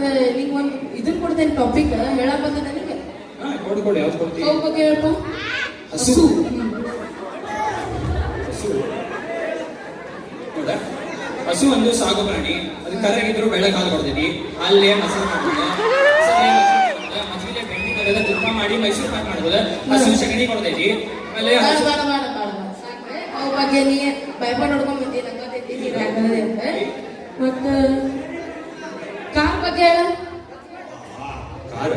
ಮತ್ತೆ ನಿಂಗೆ ಒಂದು ಇದನ್ನ ಕೊಡ್ತೇನೆ ಟಾಪಿಕ್ ಹೇಳಕ್ ಬಂದ ನನಗೆ. ಕೊಡಿ ಯಾವ್ದು ಕೊಡ್ತೀವಿ? ಹೋಗ್ ಬಗ್ಗೆ ಹೇಳಪ್ಪ. ಹಸು. ಹಸು ಹೌದಾ? ಹಸು ಒಂದು ಸಾಗು ಪ್ರಾಣಿ. ಅದು ಕರಗಿದ್ರು ಬೆಳಗ್ಗೆ ಹಾಲು ಕೊಡ್ತೈತಿ. ಅಲ್ಲೇ ಮೊಸರು ಮಾಡ್ಬೋದು, ಮಜ್ಜಿಗೆ ಬೆಣ್ಣೆ ತೆಗೆದ ತುಪ್ಪ ಮಾಡಿ ಮೈಸೂರು ಪಾಕ್ ಮಾಡ್ಬೋದು. ಹಸು ಸಗಣಿ ಕೊಡ್ತೈತಿ. ಆಮೇಲೆ ಸಾಕ್ರೆ ಅವ್ ಬಗ್ಗೆ ನೀ ಭಯಪಡ್ ನೋಡ್ಕೊಂಡ್ ಬಂದಿ ನಂಗೊತ್ತೈತಿ ನೀನ್ ಯಾಕಂದ್ರೆ ಅಂತ. ಮತ್ತ ಕಾರ್ ಬಗ್ಗೆ ಹೇಳ. ಕಾರ್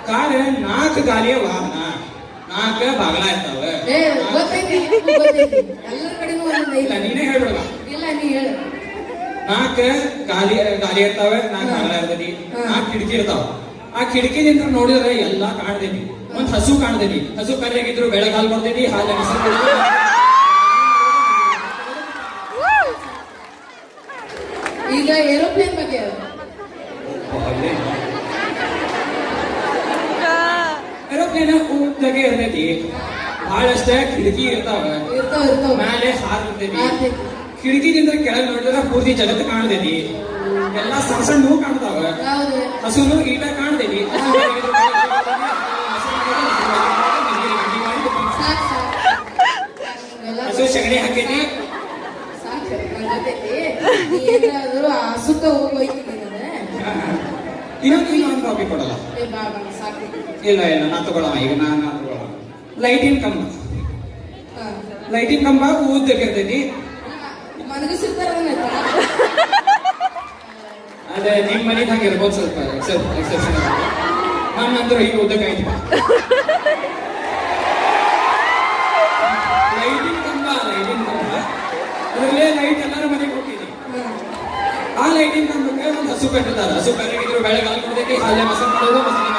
ಕಾರ್ 4 ಗಾಲಿಯ ವಾಹನ, 4 ಬಾಗಲ ಇರ್ತಾವ. ಗೊತ್ತೈತಿ ಎಲ್ಲರ ಕಡೆನೂ ಒಂದೊಂದು ಇಲ್ಲ, ನೀನೇ ಹೇಳ್ಬಿಡಲ್ಲ. ಇಲ್ಲ ನೀ ಹೇಳ. 4 ಗಾಲಿ ಇರ್ತಾವ, 4 ಬಾಗಲ ಇರ್ತೈತಿ, 4 ಕಿಟಕಿ ಇರ್ತಾವ. ಆ ಕಿಟಕಿದಿಂದ ನೋಡಿದ್ರೆ ಎಲ್ಲಾ ಕಾಣ್ತೈತಿ. ಒಂದ್ ಹಸು ಕಾಣ್ತೈತಿ. ಹಸು ಕರೆಯಾಗಿದ್ರು ಬೆಳಗ್ಗೆ ಹಾಲು ಕೊಡ್ತೈತಿ, ಹಾಲು ಮೊಸರು. ಈಗ ಏರೋಪ್ಲೇನ್ ಬಗ್ಗೆ ಏರೋಪ್ಲೇನ್ ಉದ್ದಗೆ ಇರ್ತೈತಿ, ಬಹಳಷ್ಟ ಕಿಟಕಿ ಇರ್ತಾವ, ಮ್ಯಾಲೆ ಹಾರ್ತೈತಿ. ಕಿಟಕಿದಿಂದ ಕೆಳಗೆ ನೋಡಿದ್ರೆ ಪೂರ್ತಿ ಜಗತ್ತು ಕಾಣ್ತೈತಿ. ಎಲ್ಲ ಸಣ್ಣ ಸಣ್ಣ ಕಾಣ್ತಾವ. ಹಸುನು ಈಟ ಕಾಣ್ತೈತಿ. ಹಸು ಸಗಣಿ ಹಾಕೈತಿ. ಸುಖ ಹೋಗೋಯ್ತು. ಇನ್ನೊಂದು ಟಾಪಿಕ್ ಕೊಡಲ್ಲ. ಇಲ್ಲ ನಾ ತಗೊಳವ. ಈಗ ನಾನು ತಗೊಳವ. ಲೈಟಿನ ಕಂಬ. ಲೈಟಿನ ಕಂಬ ಉದ್ದಕ್ಕೆ ಇರ್ತೈತಿ. ಅದೇ ನಿಮ್ ಮನೆಗೆ ಹಂಗೆ ಇರ್ಬೋದು, ಸ್ವಲ್ಪ ಎಕ್ಸೆಪ್ಷನ್. ನನ್ನಂದ್ರೆ ಈಗ ಉದ್ದಕ್ಕೆ ಐತಿ. ಲೈಟಿನ ಕಂಬ ಅದರಲ್ಲೇ ಲೈಟ್ ಎಲ್ಲರ ಮನೆಗೆ ಹೋಗ್ತೀನಿ. ಆ ಲೈಟಿನ ಕಂಬಕ್ಕೆ ಒಂದು ಹಸು ಕಟ್ಟಿದ್ದಾರೆ. ಹಸು ಕಟ್ಟಿದ್ರು ಬೆಳಗ್ಗೆ ಹಾಲು ಕೊಡ್ತೈತಿ, ಹಾಲೆ ಮೊಸರು ಮಾಡೋದು, ಮೊಸರು